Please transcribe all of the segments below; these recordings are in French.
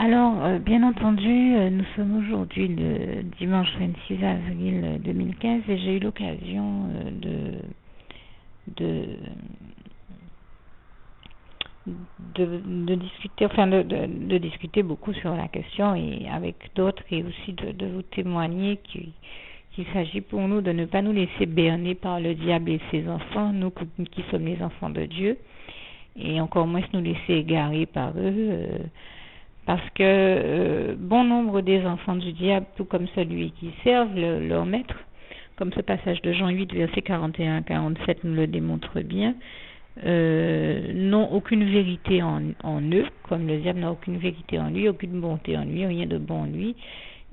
Alors, bien entendu, nous sommes aujourd'hui le dimanche 26 avril 2015 et j'ai eu l'occasion de, de discuter, de discuter beaucoup sur la question et avec d'autres et aussi de vous témoigner qu'il s'agit pour nous de ne pas nous laisser berner par le diable et ses enfants, nous qui sommes les enfants de Dieu, et encore moins nous laisser égarer par eux. Parce que bon nombre des enfants du diable, tout comme celui qui servent leur maître, comme ce passage de Jean 8, versets 41 à 47 nous le démontre bien, n'ont aucune vérité en eux, comme le diable n'a aucune vérité en lui, aucune bonté en lui, rien de bon en lui.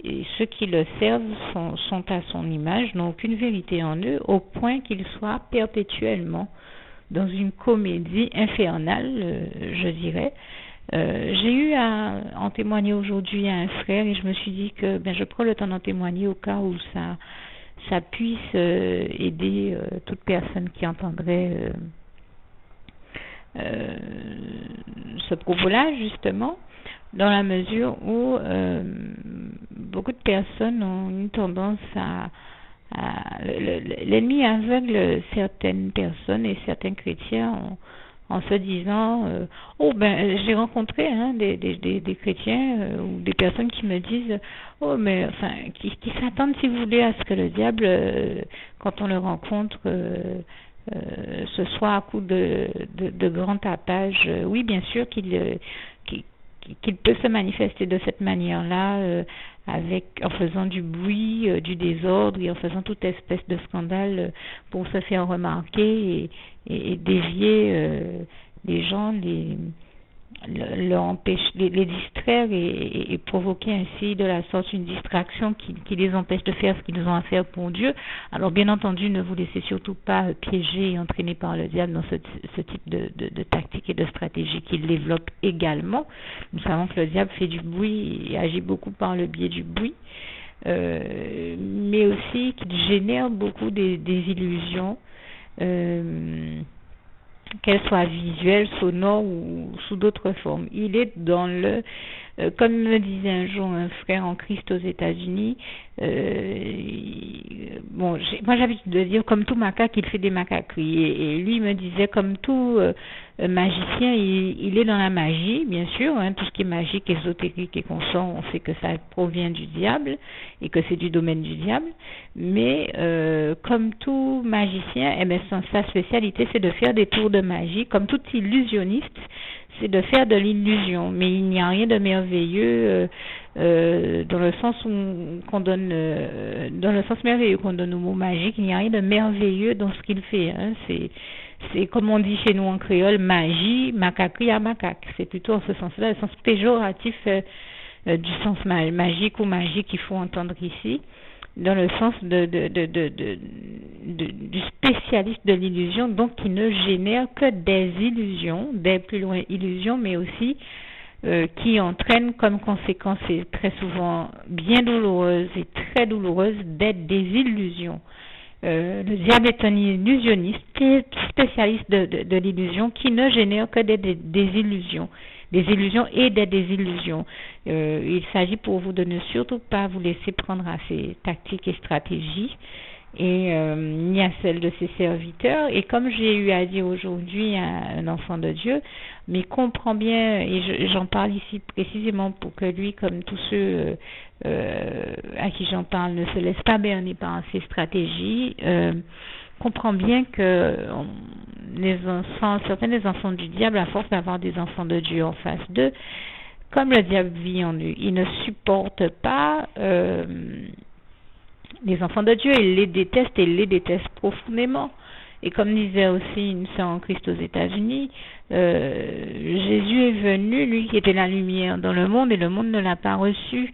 Et ceux qui le servent sont à son image, n'ont aucune vérité en eux, au point qu'ils soient perpétuellement dans une comédie infernale, je dirais. J'ai eu à en témoigner aujourd'hui à un frère et je me suis dit que je prends le temps d'en témoigner au cas où ça puisse aider toute personne qui entendrait ce propos-là, justement, dans la mesure où beaucoup de personnes ont une tendance l'ennemi aveugle certaines personnes et certains chrétiens en se disant j'ai rencontré des chrétiens ou des personnes qui me disent qui s'attendent, si vous voulez, à ce que le diable quand on le rencontre ce soit à coup de grand tapage. Oui, bien sûr qu'il peut se manifester de cette manière-là, en faisant du bruit, du désordre et en faisant toute espèce de scandale pour se faire remarquer et dévier les gens, les distraire et provoquer ainsi de la sorte une distraction qui les empêche de faire ce qu'ils ont à faire pour Dieu. Alors bien entendu, ne vous laissez surtout pas piéger et entraîner par le diable dans ce type de tactique et de stratégie qu'il développe également. Nous savons que le diable fait du bruit et agit beaucoup par le biais du bruit, mais aussi qu'il génère beaucoup des illusions, qu'elles soient visuelles, sonores ou sous d'autres formes. Il est dans comme me disait un jour un frère en Christ aux États-Unis, moi j'ai l'habitude de dire comme tout macaque, il fait des macaqueries. Et lui me disait comme tout magicien, il est dans la magie, bien sûr, tout ce qui est magique, ésotérique et consort, on sait que ça provient du diable et que c'est du domaine du diable. Mais comme tout magicien, sa spécialité c'est de faire des tours de magie. Comme tout illusionniste, c'est de faire de l'illusion, mais il n'y a rien de merveilleux dans le sens dans le sens merveilleux qu'on donne au mot magique. Il n'y a rien de merveilleux dans ce qu'il fait. C'est comme on dit chez nous en créole, magie, macaquerie à macaque. C'est plutôt en ce sens-là, le sens péjoratif du sens magique ou magique qu'il faut entendre ici, dans le sens du spécialiste de l'illusion, donc qui ne génère que des illusions, des plus loin illusions, mais aussi qui entraînent comme conséquence, et très souvent bien douloureuse et très douloureuse, d'être des illusions. Le diable est un illusionniste, spécialiste de l'illusion, qui ne génère que des illusions. Des illusions et des désillusions. Il s'agit pour vous de ne surtout pas vous laisser prendre à ces tactiques et stratégies, et ni à celles de ses serviteurs. Et comme j'ai eu à dire aujourd'hui à un enfant de Dieu, mais comprends bien, et j'en parle ici précisément pour que lui, comme tous ceux à qui j'en parle, ne se laisse pas berner par ces stratégies. Comprends bien que certains des enfants du diable, à force d'avoir des enfants de Dieu en face d'eux, comme le diable vit en eux, ils ne supportent pas les enfants de Dieu, ils les détestent et ils les détestent profondément. Et comme disait aussi une sœur en Christ aux États-Unis, Jésus est venu, lui qui était la lumière dans le monde, et le monde ne l'a pas reçu.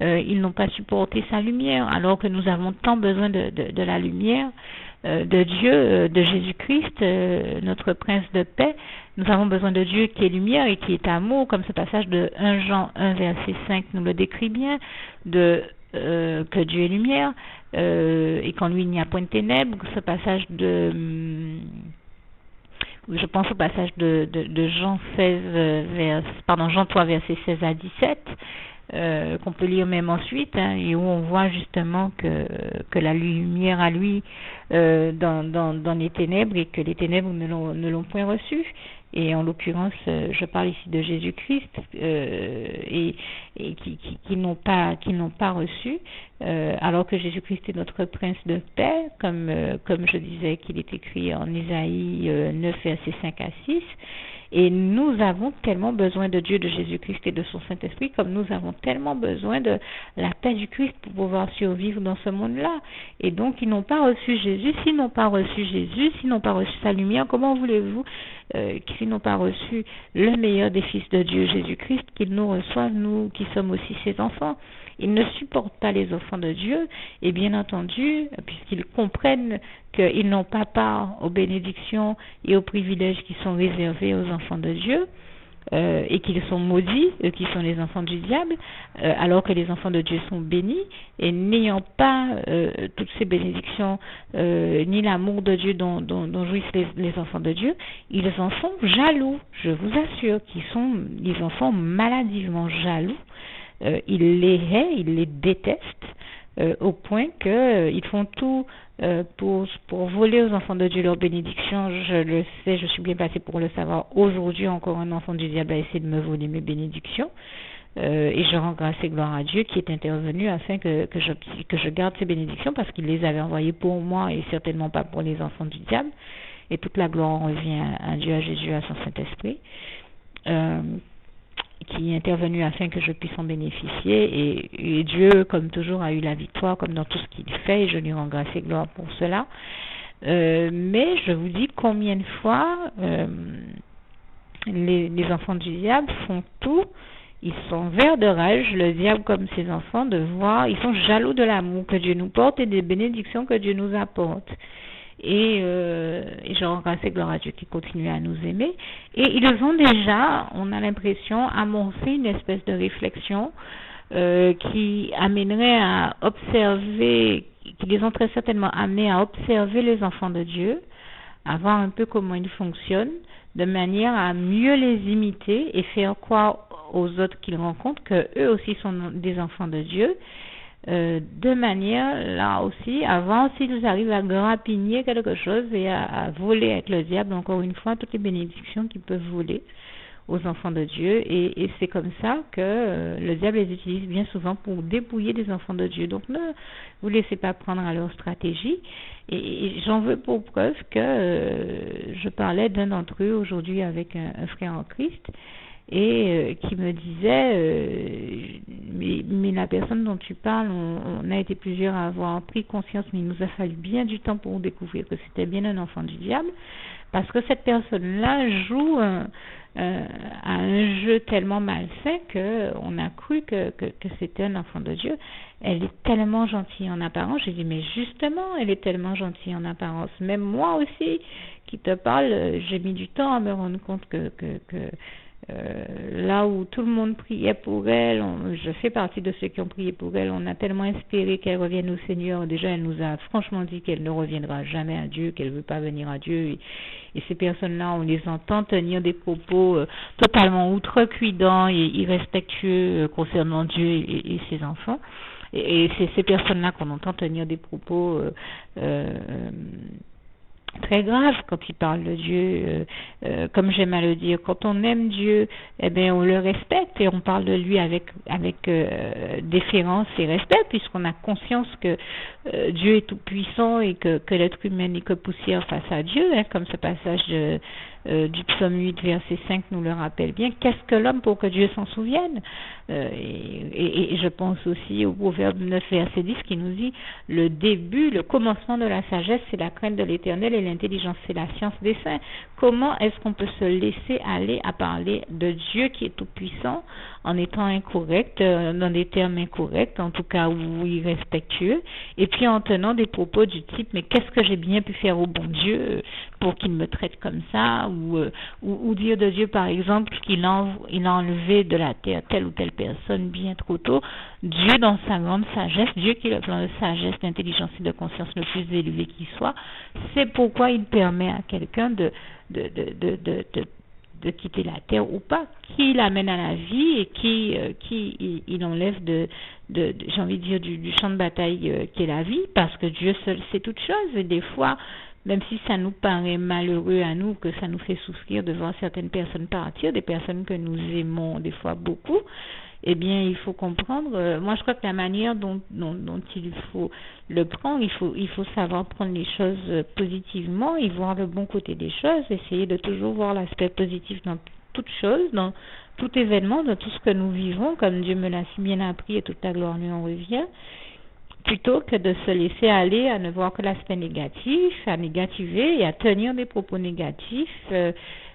Ils n'ont pas supporté sa lumière, alors que nous avons tant besoin de la lumière de Dieu, de Jésus-Christ, notre prince de paix. Nous avons besoin de Dieu qui est lumière et qui est amour, comme ce passage de 1 Jean 1 verset 5 nous le décrit bien, que Dieu est lumière et qu'en lui il n'y a point de ténèbres. Ce passage de je pense au passage de Jean 3, versets 16 à 17, qu'on peut lire même ensuite, hein, et où on voit justement que la lumière a lui dans les ténèbres, et que les ténèbres ne l'ont point reçu. Et en l'occurrence, je parle ici de Jésus-Christ, et qui n'ont pas reçu, alors que Jésus-Christ est notre prince de paix, comme je disais qu'il est écrit en Isaïe 9, versets 5 à 6. Et nous avons tellement besoin de Dieu, de Jésus-Christ et de son Saint-Esprit, comme nous avons tellement besoin de la paix du Christ pour pouvoir survivre dans ce monde-là. Et donc, ils n'ont pas reçu Jésus. S'ils n'ont pas reçu Jésus, s'ils n'ont pas reçu sa lumière, comment voulez-vous s'ils n'ont pas reçu le meilleur des fils de Dieu, Jésus-Christ, qu'ils nous reçoivent, nous qui sommes aussi ses enfants? Ils ne supportent pas les enfants de Dieu, et bien entendu, puisqu'ils comprennent qu'ils n'ont pas part aux bénédictions et aux privilèges qui sont réservés aux enfants de Dieu, et qu'ils sont maudits, eux qui sont les enfants du diable, alors que les enfants de Dieu sont bénis, et n'ayant pas toutes ces bénédictions, ni l'amour de Dieu dont jouissent les enfants de Dieu, ils en sont jaloux. Je vous assure ils en sont maladivement jaloux. Ils les haïssent, ils les détestent, au point qu'ils font tout pour voler aux enfants de Dieu leur bénédiction. Je le sais, je suis bien placée pour le savoir. Aujourd'hui, encore un enfant du diable a essayé de me voler mes bénédictions. Et je rends grâce et gloire à Dieu qui est intervenu afin que je garde ces bénédictions, parce qu'il les avait envoyées pour moi et certainement pas pour les enfants du diable. Et toute la gloire revient à Dieu, à Jésus, à son Saint-Esprit. Qui est intervenu afin que je puisse en bénéficier, et Dieu, comme toujours, a eu la victoire, comme dans tout ce qu'il fait, et je lui rends grâce et gloire pour cela. Mais je vous dis combien de fois les enfants du diable font tout, ils sont verts de rage, le diable comme ses enfants, de voir, ils sont jaloux de l'amour que Dieu nous porte et des bénédictions que Dieu nous apporte. Et je rends grâce et gloire à Dieu qui continue à nous aimer. Et ils ont déjà, on a l'impression, amorcé une espèce de réflexion qui amènerait à observer, qui les ont très certainement amenés à observer les enfants de Dieu, à voir un peu comment ils fonctionnent, de manière à mieux les imiter et faire croire aux autres qu'ils rencontrent que eux aussi sont des enfants de Dieu. De manière, là aussi, avant, s'ils arrivent à grappigner quelque chose et à voler avec le diable, encore une fois, toutes les bénédictions qu'ils peuvent voler aux enfants de Dieu, et c'est comme ça que le diable les utilise bien souvent pour dépouiller des enfants de Dieu. Donc ne vous laissez pas prendre à leur stratégie, et j'en veux pour preuve que je parlais d'un d'entre eux aujourd'hui avec un frère en Christ, et qui me disait mais la personne dont tu parles, on a été plusieurs à avoir pris conscience, mais il nous a fallu bien du temps pour découvrir que c'était bien un enfant du diable, parce que cette personne-là joue à un jeu tellement malsain qu'on a cru que c'était un enfant de Dieu. Elle est tellement gentille en apparence. J'ai dit, mais justement, elle est tellement gentille en apparence. Même moi aussi, qui te parle, j'ai mis du temps à me rendre compte que là où tout le monde priait pour elle, je fais partie de ceux qui ont prié pour elle, on a tellement espéré qu'elle revienne au Seigneur. Déjà, elle nous a franchement dit qu'elle ne reviendra jamais à Dieu, qu'elle ne veut pas venir à Dieu, et ces personnes-là, on les entend tenir des propos totalement outrecuidants et irrespectueux concernant Dieu et ses enfants, et c'est ces personnes-là qu'on entend tenir des propos très grave quand il parle de Dieu, comme j'aime à le dire. Quand on aime Dieu, eh bien on le respecte et on parle de lui avec déférence et respect, puisqu'on a conscience que Dieu est tout puissant et que l'être humain n'est que poussière face à Dieu, hein, comme ce passage du psaume 8 verset 5 nous le rappelle bien. Qu'est-ce que l'homme pour que Dieu s'en souvienne? Et je pense aussi au proverbe 9 verset 10 qui nous dit: le début, le commencement de la sagesse, c'est la crainte de l'Éternel, et l'intelligence, c'est la science des saints. Comment est-ce qu'on peut se laisser aller à parler de Dieu qui est tout puissant en étant incorrect, dans des termes incorrects, en tout cas ou irrespectueux, et puis en tenant des propos du type: mais qu'est-ce que j'ai bien pu faire au bon Dieu pour qu'il me traite comme ça, ou dire de Dieu par exemple qu'il a enlevé de la terre telle ou telle personne bien trop tôt. Dieu, dans sa grande sagesse, Dieu qui est le plan de sagesse, d'intelligence et de conscience le plus élevé qui soit, c'est pourquoi il permet à quelqu'un de quitter la terre ou pas, qui l'amène à la vie et qui il enlève j'ai envie de dire, du champ de bataille qui est la vie, parce que Dieu seul sait toutes choses. Et des fois, même si ça nous paraît malheureux à nous, que ça nous fait souffrir de voir certaines personnes partir, des personnes que nous aimons des fois beaucoup, eh bien, il faut comprendre, moi je crois que la manière dont il faut le prendre, il faut savoir prendre les choses positivement et voir le bon côté des choses, essayer de toujours voir l'aspect positif dans toute chose, dans tout événement, dans tout ce que nous vivons, comme Dieu me l'a si bien appris et toute la gloire lui en revient, plutôt que de se laisser aller à ne voir que l'aspect négatif, à négativer et à tenir des propos négatifs,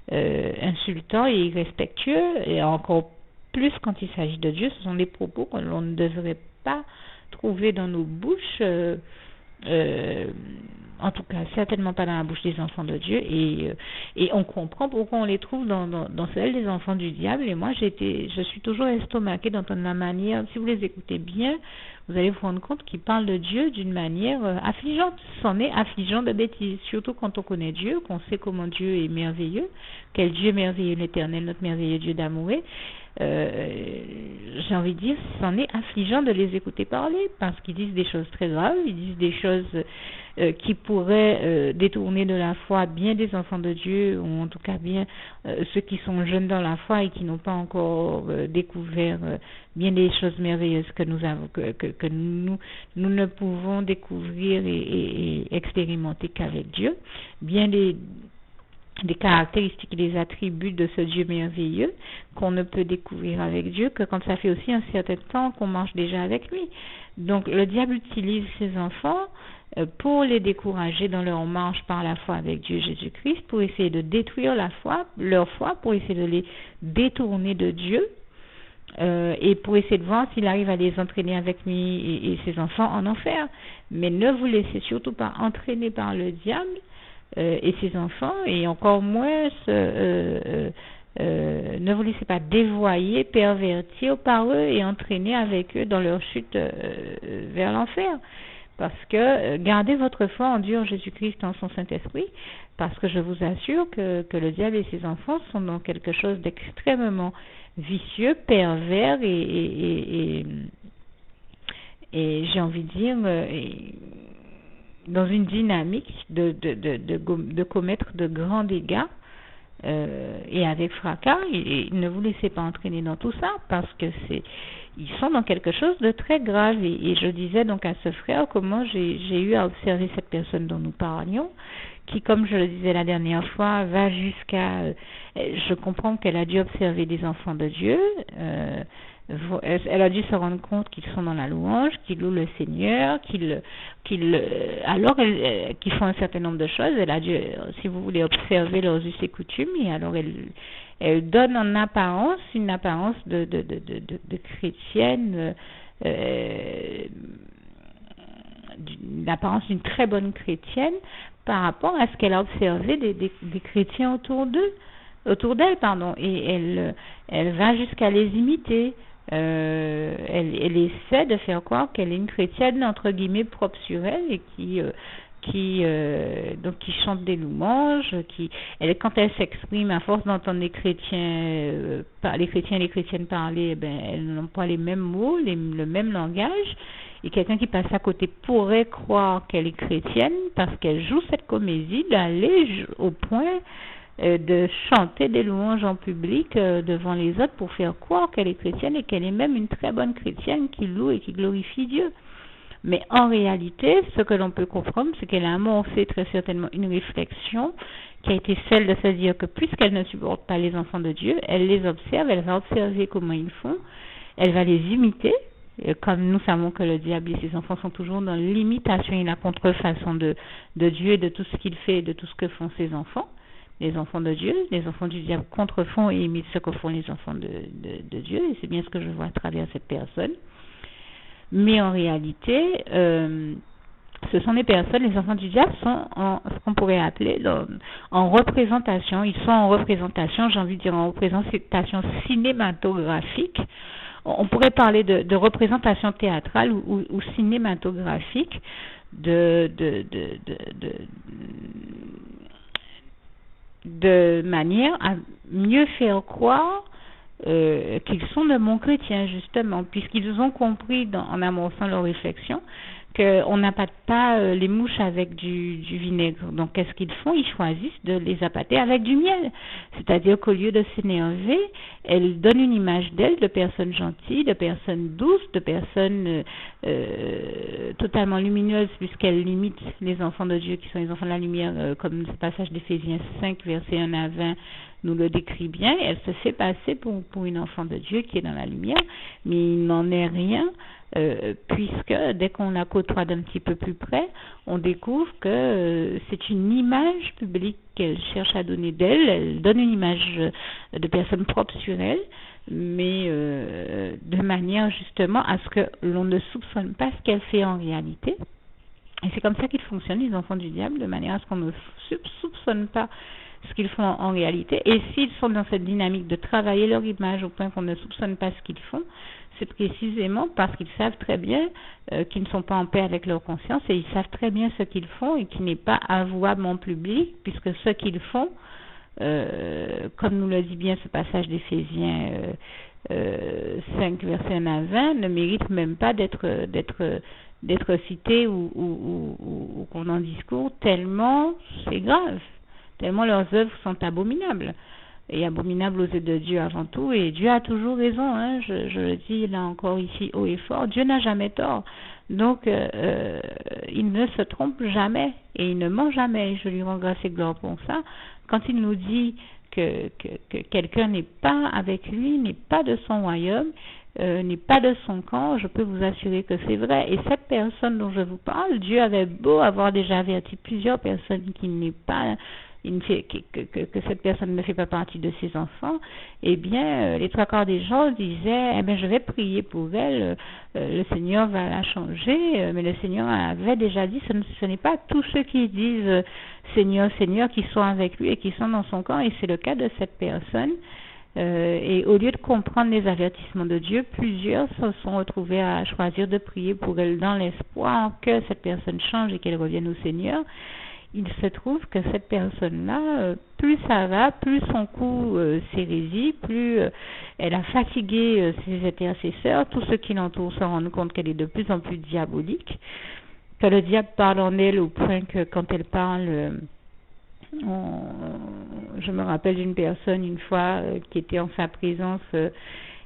insultants et irrespectueux, et encore plus quand il s'agit de Dieu. Ce sont des propos que l'on ne devrait pas trouver dans nos bouches, en tout cas certainement pas dans la bouche des enfants de Dieu, et on comprend pourquoi on les trouve dans celle des enfants du diable. Et moi je suis toujours estomaquée d'entendre la manière, si vous les écoutez bien, vous allez vous rendre compte qu'ils parlent de Dieu d'une manière affligeante. C'en est affligeant de bêtises, surtout quand on connaît Dieu, qu'on sait comment Dieu est merveilleux, quel Dieu merveilleux l'Éternel, notre merveilleux Dieu d'amour est. J'ai envie de dire, c'en est affligeant de les écouter parler, parce qu'ils disent des choses très graves, ils disent des choses qui pourraient détourner de la foi bien des enfants de Dieu, ou en tout cas bien ceux qui sont jeunes dans la foi et qui n'ont pas encore découvert bien des choses merveilleuses que nous avons, que nous ne pouvons découvrir et expérimenter qu'avec Dieu, bien des caractéristiques et des attributs de ce Dieu merveilleux qu'on ne peut découvrir avec Dieu que quand ça fait aussi un certain temps qu'on marche déjà avec lui. Donc le diable utilise ses enfants pour les décourager dans leur marche par la foi avec Dieu Jésus-Christ, pour essayer de détruire leur foi, pour essayer de les détourner de Dieu, et pour essayer de voir s'il arrive à les entraîner avec lui et ses enfants en enfer. Mais ne vous laissez surtout pas entraîner par le diable et ses enfants, et encore moins ne vous laissez pas dévoyer, pervertir par eux et entraîner avec eux dans leur chute vers l'enfer. Parce que gardez votre foi en Dieu, en Jésus-Christ, en son Saint-Esprit, parce que je vous assure que le diable et ses enfants sont dans quelque chose d'extrêmement vicieux, pervers et j'ai envie de dire dans une dynamique de commettre de grands dégâts, et avec fracas. Et ne vous laissez pas entraîner dans tout ça, parce que ils sont dans quelque chose de très grave. Et je disais donc à ce frère comment j'ai eu à observer cette personne dont nous parlions, qui, comme je le disais la dernière fois, va jusqu'à... je comprends qu'elle a dû observer des enfants de Dieu, elle a dû se rendre compte qu'ils sont dans la louange, qu'ils louent le Seigneur, qu'ils font un certain nombre de choses. Elle a dû, si vous voulez, observer leurs us et coutumes, et alors elle donne en apparence une apparence de chrétienne, l'apparence d'une très bonne chrétienne par rapport à ce qu'elle a observé des chrétiens autour d'elle, et elle va jusqu'à les imiter. Elle essaie de faire croire qu'elle est une chrétienne entre guillemets propre sur elle, et qui chante des louanges, quand elle s'exprime, à force d'entendre les chrétiens et les chrétiennes parler, elles n'ont pas les mêmes mots, le même langage, et quelqu'un qui passe à côté pourrait croire qu'elle est chrétienne parce qu'elle joue cette comédie d'aller au point de chanter des louanges en public devant les autres pour faire croire qu'elle est chrétienne, et qu'elle est même une très bonne chrétienne qui loue et qui glorifie Dieu. Mais en réalité, ce que l'on peut comprendre, c'est qu'elle a amorcé très certainement une réflexion qui a été celle de se dire que puisqu'elle ne supporte pas les enfants de Dieu, elle les observe, elle va observer comment ils font, elle va les imiter, comme nous savons que le diable et ses enfants sont toujours dans l'imitation et la contrefaçon de Dieu et de tout ce qu'il fait et de tout ce que font ses enfants. Les enfants de Dieu, les enfants du diable contrefont et imitent ce que font les enfants de Dieu, et c'est bien ce que je vois à travers cette personne. Mais en réalité, ce sont des personnes, les enfants du diable sont ce qu'on pourrait appeler en représentation. Ils sont en représentation, j'ai envie de dire en représentation cinématographique. On pourrait parler de représentation théâtrale ou cinématographique de manière à mieux faire croire qu'ils sont de bons chrétiens, justement, puisqu'ils ont compris en amorçant leur réflexion qu'on n'appâte pas les mouches avec du vinaigre. Donc, qu'est-ce qu'ils font? Ils choisissent de les appâter avec du miel. C'est-à-dire qu'au lieu de s'énerver, elles donnent une image d'elles de personnes gentilles, de personnes douces, de personnes totalement lumineuses, puisqu'elles limitent les enfants de Dieu qui sont les enfants de la lumière, comme ce passage d'Éphésiens 5, versets 1 à 20, nous le décrit bien. Elle se fait passer pour une enfant de Dieu qui est dans la lumière, mais il n'en est rien, puisque dès qu'on la côtoie d'un petit peu plus près, on découvre que c'est une image publique qu'elle cherche à donner d'elle. Elle donne une image de personne propre sur elle, mais de manière justement à ce que l'on ne soupçonne pas ce qu'elle fait en réalité. Et c'est comme ça qu'ils fonctionnent, les enfants du diable, de manière à ce qu'on ne soupçonne pas ce qu'ils font en réalité. Et s'ils sont dans cette dynamique de travailler leur image au point qu'on ne soupçonne pas ce qu'ils font, c'est précisément parce qu'ils savent très bien qu'ils ne sont pas en paix avec leur conscience, et ils savent très bien ce qu'ils font et qui n'est pas avouable en public, puisque ce qu'ils font, comme nous le dit bien ce passage d'Éphésiens 5, verset 1 à 20, ne mérite même pas d'être cité ou qu'on en discours, tellement c'est grave, tellement leurs œuvres sont abominables. Et abominable aux yeux de Dieu avant tout, et Dieu a toujours raison, hein, je le dis là encore ici haut et fort, Dieu n'a jamais tort, donc il ne se trompe jamais, et il ne ment jamais, je lui rends grâce et gloire pour ça. Quand il nous dit que quelqu'un n'est pas avec lui, n'est pas de son royaume, n'est pas de son camp, je peux vous assurer que c'est vrai. Et cette personne dont je vous parle, Dieu avait beau avoir déjà averti plusieurs personnes qu'il n'est pas... que cette personne ne fait pas partie de ses enfants, eh bien, les trois quarts des gens disaient, eh bien, je vais prier pour elle, le Seigneur va la changer, mais le Seigneur avait déjà dit, ce n'est pas tous ceux qui disent Seigneur, Seigneur, qui sont avec lui et qui sont dans son camp, et c'est le cas de cette personne. Et au lieu de comprendre les avertissements de Dieu, plusieurs se sont retrouvés à choisir de prier pour elle dans l'espoir que cette personne change et qu'elle revienne au Seigneur. Il se trouve que cette personne-là, plus ça va, plus son coup s'hérésie, plus elle a fatigué ses intercesseurs, tous ceux qui l'entourent se rendent compte qu'elle est de plus en plus diabolique, que le diable parle en elle au point que quand elle parle, je me rappelle d'une personne une fois qui était en sa présence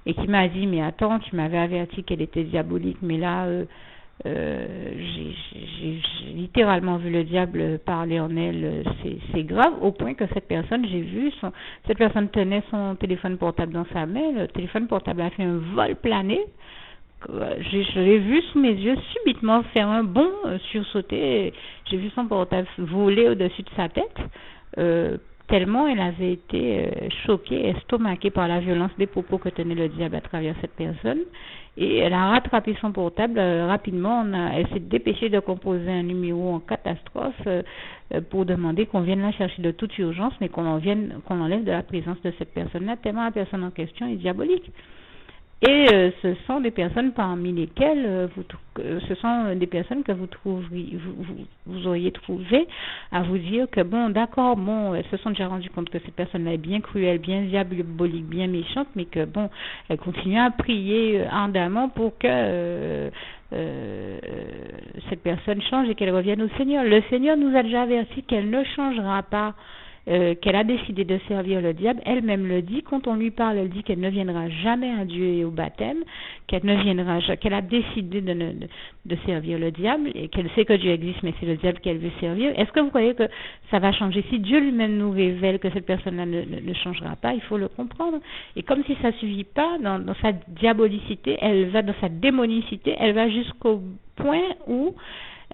et qui m'a dit, mais attends, tu m'avais averti qu'elle était diabolique, mais là... j'ai littéralement vu le diable parler en elle, c'est grave, au point que cette personne, cette personne tenait son téléphone portable dans sa main, le téléphone portable a fait un vol plané, je l'ai vu sous mes yeux subitement faire un bond, sursauter, j'ai vu son portable voler au-dessus de sa tête, tellement elle avait été choquée, estomaquée par la violence des propos que tenait le diable à travers cette personne. Et elle a rattrapé son portable rapidement. Elle s'est dépêchée de composer un numéro en catastrophe pour demander qu'on vienne la chercher de toute urgence, mais qu'on enlève de la présence de cette personne-là, tellement la personne en question est diabolique. Et ce sont des personnes parmi lesquelles ce sont des personnes que vous auriez trouvé à vous dire que bon, d'accord, bon, elles se sont déjà rendues compte que cette personne-là est bien cruelle, bien diabolique, bien méchante, mais que bon, elle continue à prier ardemment pour que cette personne change et qu'elle revienne au Seigneur. Le Seigneur nous a déjà averti qu'elle ne changera pas. Qu'elle a décidé de servir le diable, elle-même le dit, quand on lui parle, elle dit qu'elle ne viendra jamais à Dieu et au baptême, qu'elle a décidé de servir le diable et qu'elle sait que Dieu existe, mais c'est le diable qu'elle veut servir. Est-ce que vous croyez que ça va changer? Si Dieu lui-même nous révèle que cette personne-là ne changera pas, il faut le comprendre. Et comme si ça ne suffit pas, dans sa diabolicité, elle va dans sa démonicité, elle va jusqu'au point où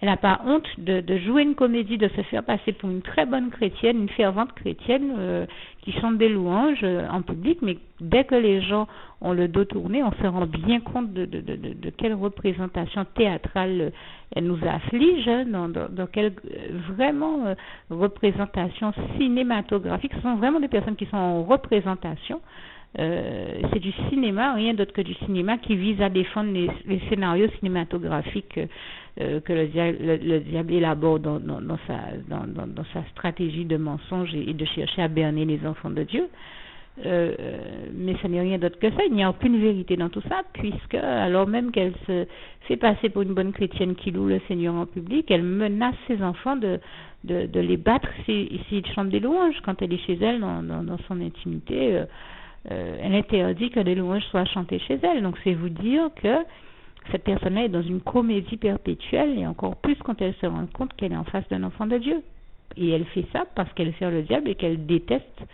elle n'a pas honte de jouer une comédie, de se faire passer pour une très bonne chrétienne, une fervente chrétienne qui chante des louanges en public, mais dès que les gens ont le dos tourné, on se rend bien compte de quelle représentation théâtrale elle nous afflige, dans quelle vraiment représentation cinématographique. Ce sont vraiment des personnes qui sont en représentation c'est du cinéma, rien d'autre que du cinéma qui vise à défendre les scénarios cinématographiques que le diable élabore dans sa stratégie de mensonge et de chercher à berner les enfants de Dieu. Mais ça n'est rien d'autre que ça, il n'y a aucune vérité dans tout ça, puisque alors même qu'elle se fait passer pour une bonne chrétienne qui loue le Seigneur en public, elle menace ses enfants de les battre s'ils chantent des louanges. Quand elle est chez elle, dans son intimité, elle interdit que des louanges soient chantées chez elle. Donc c'est vous dire que cette personne-là est dans une comédie perpétuelle, et encore plus quand elle se rend compte qu'elle est en face d'un enfant de Dieu. Et elle fait ça parce qu'elle sert le diable et qu'elle déteste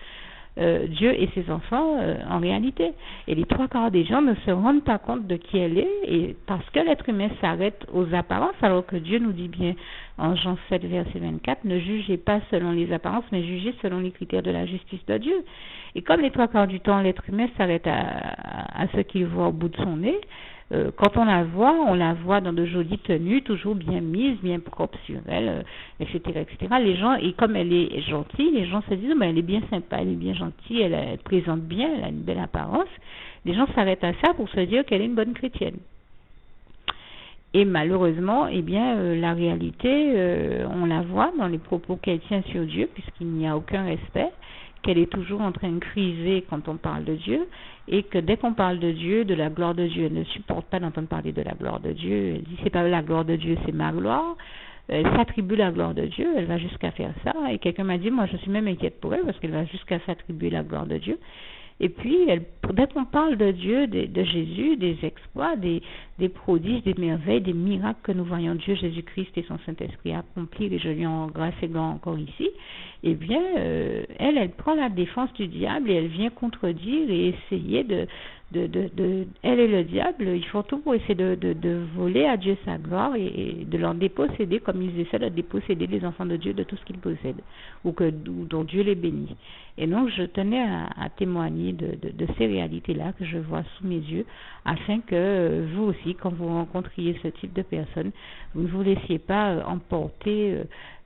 Dieu et ses enfants en réalité. Et les trois quarts des gens ne se rendent pas compte de qui elle est, et parce que l'être humain s'arrête aux apparences, alors que Dieu nous dit bien en Jean 7 verset 24, ne jugez pas selon les apparences, mais jugez selon les critères de la justice de Dieu. Et comme les trois quarts du temps l'être humain s'arrête à ce qu'il voit au bout de son nez, quand on la voit dans de jolies tenues, toujours bien mises, bien propres sur elle, etc., etc. Les gens, et comme elle est gentille, les gens se disent, elle est bien sympa, elle est bien gentille, elle présente bien, elle a une belle apparence. Les gens s'arrêtent à ça pour se dire qu'elle est une bonne chrétienne. Et malheureusement, la réalité, on la voit dans les propos qu'elle tient sur Dieu, puisqu'il n'y a aucun respect, qu'elle est toujours en train de criser quand on parle de Dieu, et que dès qu'on parle de Dieu, de la gloire de Dieu, elle ne supporte pas d'entendre parler de la gloire de Dieu. Elle dit, c'est pas la gloire de Dieu, c'est ma gloire. Elle s'attribue la gloire de Dieu, elle va jusqu'à faire ça. Et quelqu'un m'a dit, moi je suis même inquiète pour elle, parce qu'elle va jusqu'à s'attribuer la gloire de Dieu. Et puis, dès qu'on parle de Dieu, de Jésus, des exploits, des prodiges, des merveilles, des miracles que nous voyons Dieu, Jésus-Christ et son Saint-Esprit accomplir, et je lui en grâce et gloire encore ici, elle prend la défense du diable et elle vient contredire et essayer elle et le diable, ils font tout pour essayer de voler à Dieu sa gloire et de leur déposséder, comme ils essaient de déposséder les enfants de Dieu de tout ce qu'ils possèdent, ou dont Dieu les bénit. Et donc, je tenais à témoigner de ces réalités-là que je vois sous mes yeux, afin que vous aussi, quand vous rencontriez ce type de personnes, vous ne vous laissiez pas emporter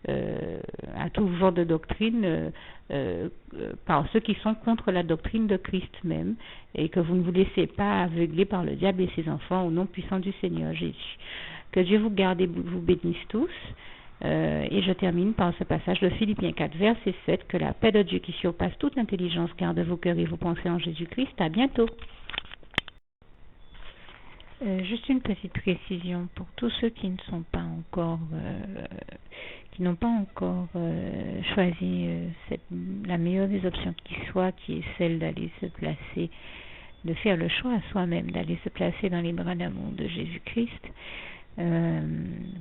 à tout genre de doctrine par ceux qui sont contre la doctrine de Christ même, et que vous ne vous laissez pas aveugler par le diable et ses enfants au nom puissant du Seigneur Jésus. Que Dieu vous garde et vous bénisse tous. Et je termine par ce passage de Philippiens 4, verset 7, que la paix de Dieu qui surpasse toute intelligence garde vos cœurs et vos pensées en Jésus-Christ. À bientôt. Juste une petite précision pour tous ceux qui ne sont pas encore, qui n'ont pas encore choisi la meilleure des options qui soit, qui est celle d'aller se placer, de faire le choix à soi-même, d'aller se placer dans les bras d'amour de Jésus-Christ.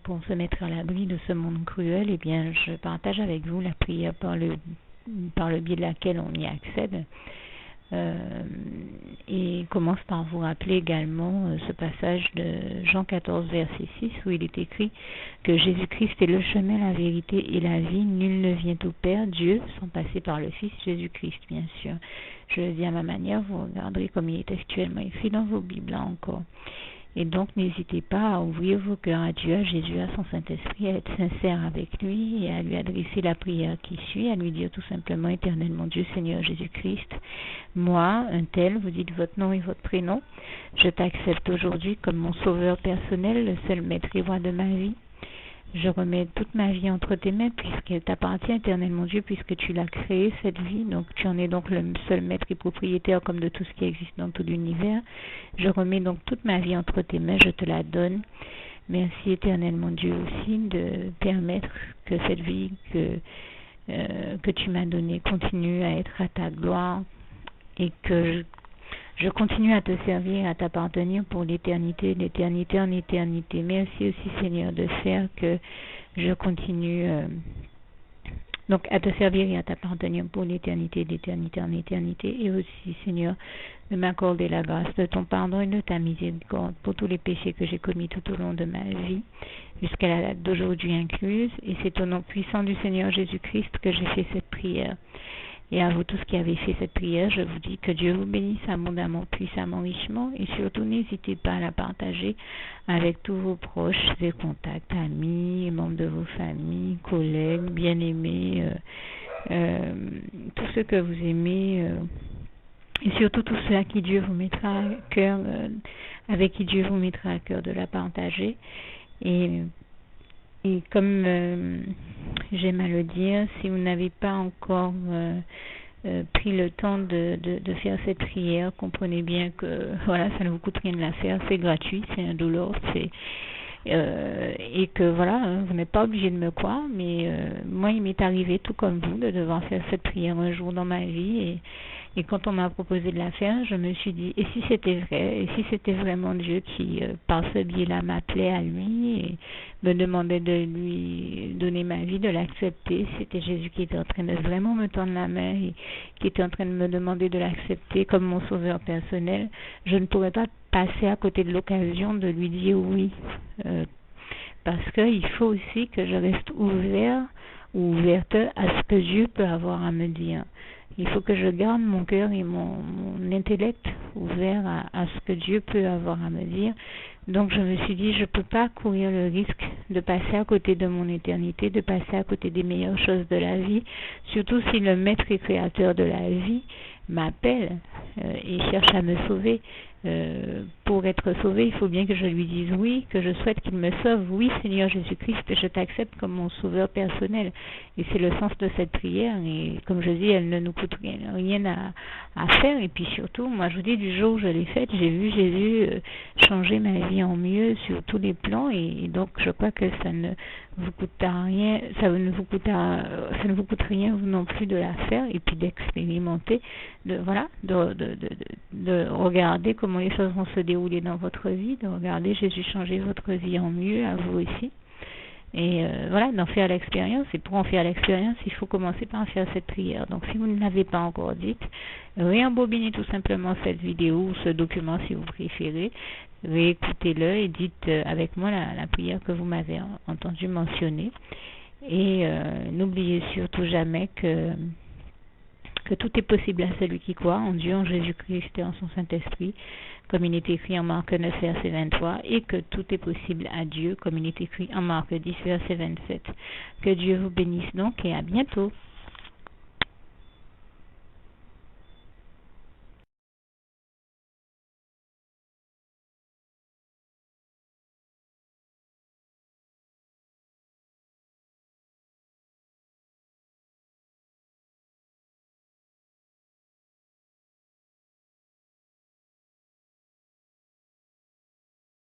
Pour se mettre à l'abri de ce monde cruel, je partage avec vous la prière par le biais de laquelle on y accède. Et commence par vous rappeler également ce passage de Jean 14 verset 6 où il est écrit que Jésus-Christ est le chemin, la vérité et la vie, nul ne vient au Père, Dieu, sans passer par le Fils Jésus-Christ, bien sûr. Je le dis à ma manière, vous regarderez comme il est actuellement écrit dans vos Bibles là encore. Et donc, n'hésitez pas à ouvrir vos cœurs à Dieu, à Jésus, à son Saint-Esprit, à être sincère avec lui et à lui adresser la prière qui suit, à lui dire tout simplement, Éternel mon Dieu, Seigneur Jésus-Christ, moi, un tel, vous dites votre nom et votre prénom, je t'accepte aujourd'hui comme mon sauveur personnel, le seul maître et roi de ma vie. Je remets toute ma vie entre tes mains puisqu'elle t'appartient, Éternel mon Dieu, puisque tu l'as créée, cette vie. Donc tu en es donc le seul maître et propriétaire comme de tout ce qui existe dans tout l'univers. Je remets donc toute ma vie entre tes mains, je te la donne. Merci, Éternel mon Dieu, aussi de permettre que cette vie que tu m'as donnée continue à être à ta gloire et que je continue à te servir, à t'appartenir pour l'éternité, d'éternité en éternité. Merci aussi, Seigneur, de faire que je continue donc à te servir et à t'appartenir pour l'éternité, d'éternité en éternité. Et aussi, Seigneur, de m'accorder la grâce de ton pardon et de ta miséricorde pour tous les péchés que j'ai commis tout au long de ma vie, jusqu'à la date d'aujourd'hui incluse. Et c'est au nom puissant du Seigneur Jésus-Christ que j'ai fait cette prière. Et à vous tous qui avez fait cette prière, je vous dis que Dieu vous bénisse abondamment, puissamment, richement, et surtout n'hésitez pas à la partager avec tous vos proches et contacts, amis, membres de vos familles, collègues, bien-aimés, tous ceux que vous aimez Et surtout tous ceux à qui Dieu vous mettra à cœur, avec qui Dieu vous mettra à cœur de la partager. Et, et comme j'aime à le dire, si vous n'avez pas encore pris le temps de faire cette prière, comprenez bien que voilà, ça ne vous coûte rien de la faire, c'est gratuit, c'est indolore, et que voilà, vous n'êtes pas obligé de me croire, mais moi il m'est arrivé tout comme vous de devoir faire cette prière un jour dans ma vie, et quand on m'a proposé de la faire, je me suis dit, et si c'était vrai, et si c'était vraiment Dieu qui, par ce biais-là, m'appelait à lui et me demandait de lui donner ma vie, de l'accepter, c'était Jésus qui était en train de vraiment me tendre la main et qui était en train de me demander de l'accepter comme mon sauveur personnel, je ne pourrais pas passer à côté de l'occasion de lui dire oui, parce qu'il faut aussi que je reste ouvert ou ouverte à ce que Dieu peut avoir à me dire. Il faut que je garde mon cœur et mon intellect ouvert à ce que Dieu peut avoir à me dire. Donc je me suis dit, je ne peux pas courir le risque de passer à côté de mon éternité, de passer à côté des meilleures choses de la vie, surtout si le maître et créateur de la vie m'appelle et cherche à me sauver. Pour être sauvé, il faut bien que je lui dise oui, que je souhaite qu'il me sauve. Oui, Seigneur Jésus-Christ, je t'accepte comme mon sauveur personnel. Et c'est le sens de cette prière. Et comme je dis, elle ne nous coûte rien à faire. Et puis surtout, moi je vous dis, du jour où je l'ai faite, j'ai vu Jésus changer ma vie en mieux sur tous les plans. Et donc je crois que ça ne vous coûtera rien, ça ne vous coûte rien vous non plus de la faire et puis d'expérimenter, de regarder comment les choses vont se dérouler dans votre vie, de regarder Jésus changer votre vie en mieux, à vous aussi. Et voilà, d'en faire l'expérience. Et pour en faire l'expérience, il faut commencer par en faire cette prière. Donc si vous ne l'avez pas encore dite, réembobinez tout simplement cette vidéo ou ce document si vous préférez. Réécoutez-le et dites avec moi la prière que vous m'avez entendu mentionner. Et n'oubliez surtout jamais que tout est possible à celui qui croit en Dieu, en Jésus-Christ et en son Saint-Esprit, comme il est écrit en Marc 9, verset 23, et que tout est possible à Dieu, comme il est écrit en Marc 10, verset 27. Que Dieu vous bénisse donc et à bientôt.